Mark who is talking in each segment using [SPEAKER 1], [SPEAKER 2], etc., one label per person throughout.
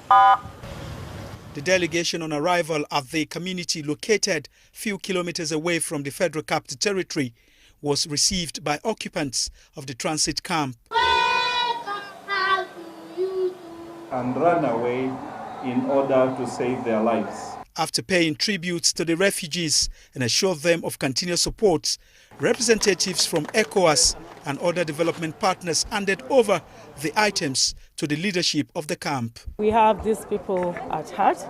[SPEAKER 1] The delegation on arrival at the community located few kilometers away from the Federal Capital Territory was received by occupants of the transit camp.
[SPEAKER 2] And run away in order to save their lives.
[SPEAKER 1] After paying tributes to the refugees and assured them of continuous support, representatives from ECOWAS and other development partners handed over the items to the leadership of the camp.
[SPEAKER 3] We have these people at heart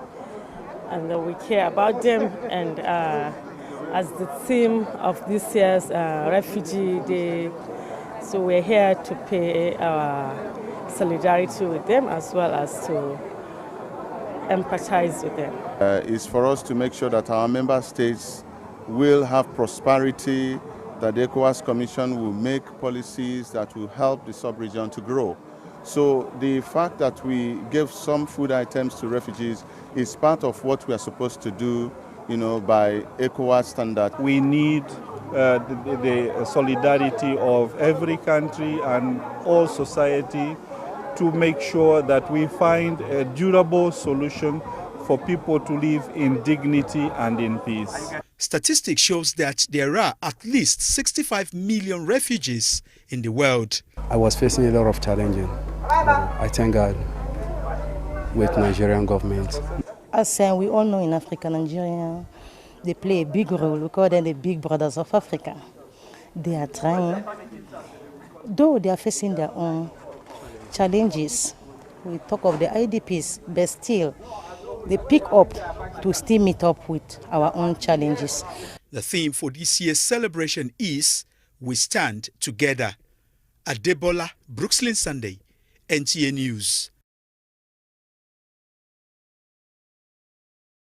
[SPEAKER 3] and we care about them, and as the theme of this year's Refugee Day, so we're here to pay our solidarity with them as well as to empathize with them.
[SPEAKER 4] Is for us to make sure that our member states will have prosperity, that the ECOWAS Commission will make policies that will help the sub-region to grow. So the fact that we gave some food items to refugees is part of what we are supposed to do, by ECOWAS standard.
[SPEAKER 2] We need the solidarity of every country and all society to make sure that we find a durable solution for people to live in dignity and in peace.
[SPEAKER 1] Statistics shows that there are at least 65 million refugees in the world.
[SPEAKER 5] I was facing a lot of challenges. I thank God with Nigerian government.
[SPEAKER 6] As we all know in Africa, Nigeria, they play a big role. We call them the big brothers of Africa. They are trying, though they are facing their own challenges. We talk of the IDPs, but still they pick up to still meet up with our own challenges.
[SPEAKER 1] The theme for this year's celebration is We Stand Together. Adebola, Brooklyn Sunday, NTA News.